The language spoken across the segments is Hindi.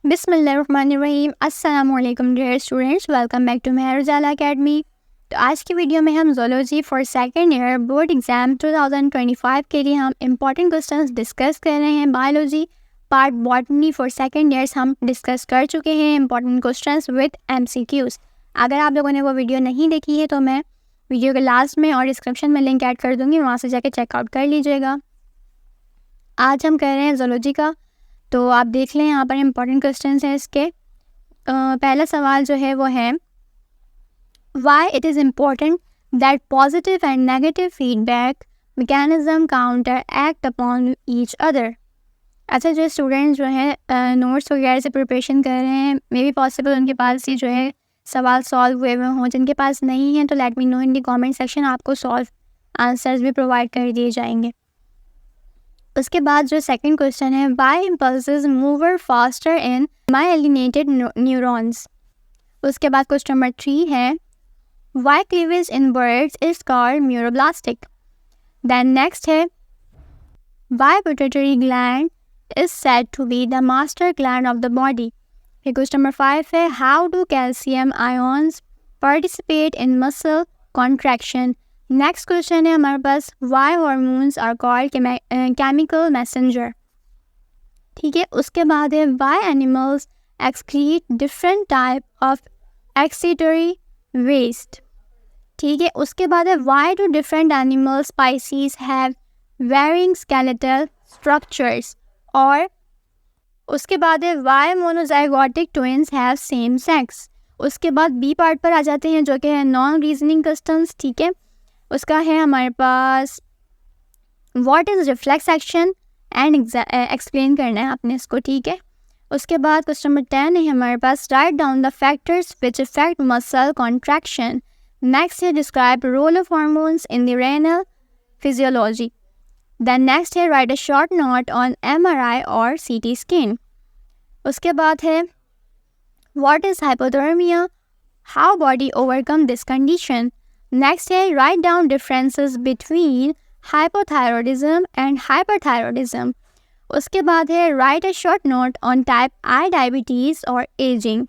बिस्मिल्लाहिर्रहमानिर्रहीम। अस्सलाम वालेकुम dear students, welcome back to Mehar Ujala Academy. तो आज की वीडियो में हम zoology for second year board exam 2025 के लिए हम इम्पॉर्टेंट क्वेश्चंस डिस्कस कर रहे हैं। Biology part botany for second years हम डिस्कस कर चुके हैं इम्पॉर्टेंट क्वेश्चंस विद MCQs। अगर आप लोगों ने वो वीडियो नहीं देखी है तो मैं वीडियो के लास्ट में और डिस्क्रिप्शन में लिंक ऐड कर दूँगी, वहाँ से जाके चेकआउट कर लीजिएगा। आज हम कर रहे हैं ज़ूलॉजी का, तो आप देख लें यहाँ पर इम्पॉर्टेंट क्वेश्चंस हैं इसके। पहला सवाल जो है वो है, why it is important that positive and negative feedback mechanism counter act upon each other. अच्छा, जो स्टूडेंट्स जो है नोट्स वगैरह से प्रिपरेशन कर रहे हैं, मे बी पॉसिबल उनके पास ही जो है सवाल सॉल्व हुए हुए हों। जिनके पास नहीं है तो let me know in the comment section, आपको सॉल्व आंसर्स भी प्रोवाइड कर दिए जाएंगे। उसके बाद जो सेकंड क्वेश्चन है, why impulses move faster in myelinated neurons. उसके बाद क्वेश्चन नंबर 3 है, why cleavage in birds is called neuroblastic. Then next है, why pituitary gland is said to be the master gland of the body. फिर क्वेश्चन नंबर 5 है, how do calcium ions participate in muscle contraction. Next question है हमारे पास, why hormones are called chemical messenger. ठीक है, उसके बाद है, why animals excrete different type of excretory waste. ठीक है, उसके बाद है, why do different animal species have varying skeletal structures. और उसके बाद है, why monozygotic twins have same sex. उसके बाद बी पार्ट पर आ जाते हैं जो कि है नॉन रीजनिंग क्वेश्चंस। ठीक है, उसका है हमारे पास, what is reflex action and explain करना है आपने इसको। ठीक है, उसके बाद क्वेश्चन नंबर 10 है हमारे पास, write down the factors which effect muscle contraction. Next है, describe role of hormones in the renal physiology. Then next है, write a short note on MRI और CT स्कैन। उसके बाद है, what is hypothermia, how body overcome this condition. Next है, write down differences between hypothyroidism and hyperthyroidism. उसके बाद है, write a short note on type I diabetes और एजिंग।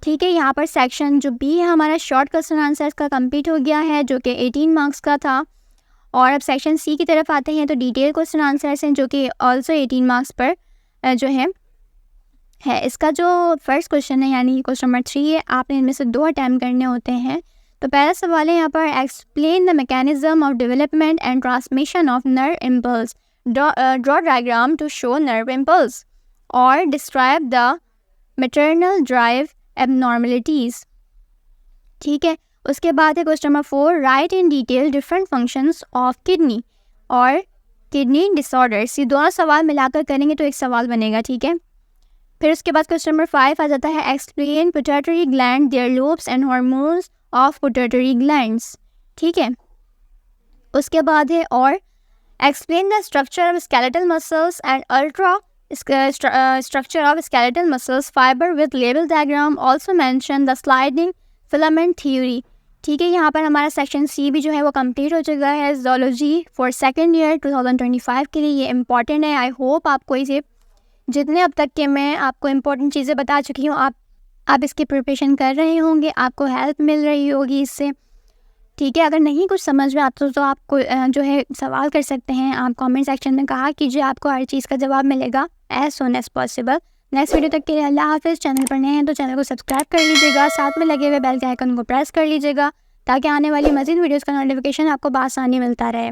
ठीक है, यहाँ पर सेक्शन जो बी है हमारा शॉर्ट क्वेश्चन आंसर्स का कंप्लीट हो गया है जो कि 18 मार्क्स का था। और अब सेक्शन सी की तरफ आते हैं तो डिटेल क्वेश्चन आंसर्स हैं जो कि ऑल्सो 18 मार्क्स पर जो है इसका जो फर्स्ट क्वेश्चन है यानी क्वेश्चन नंबर 3 है, आपने इनमें से 2 अटैम्प्ट करने होते हैं। तो पहला सवाल है यहाँ पर, explain the mechanism of development and transmission of nerve impulse, draw diagram to show nerve impulse और describe the maternal drive abnormalities. ठीक है, उसके बाद है question number 4, write in detail different functions of kidney और किडनी डिसऑर्डर्स। ये दोनों सवाल मिलाकर करेंगे तो एक सवाल बनेगा। ठीक है, फिर उसके बाद क्वेश्चन नंबर 5 आ जाता है, explain pituitary gland, their lobes and hormones of pituitary glands. ठीक है, उसके बाद है, और explain the structure of skeletal muscles and ultra structure of skeletal muscles fibre with label diagram, also mention the sliding filament theory. ठीक है, यहाँ पर हमारा सेक्शन सी भी जो है वो कंप्लीट हो चुका है ज़ूलॉजी फॉर सेकंड ईयर 2025 के लिए। ये इंपॉर्टेंट है, आई होप आपको इसे जितने अब तक के मैं आपको इम्पोर्टेंट चीज़ें बता चुकी हूँ आप इसकी प्रिपरेशन कर रहे होंगे, आपको हेल्प मिल रही होगी इससे। ठीक है, अगर नहीं कुछ समझ में आता तो आपको जो है सवाल कर सकते हैं, आप कमेंट सेक्शन में कहा कीजिए, आपको हर चीज़ का जवाब मिलेगा as soon as possible. Next video तक के लिए अल्लाह हाफिज़। चैनल पर नए हैं तो चैनल को सब्सक्राइब कर लीजिएगा, साथ में लगे हुए बेल के आइकन को प्रेस कर लीजिएगा ताकि आने वाली मज़ीद वीडियोज़ का नोटिफिकेशन आपको बआसानी मिलता रहे।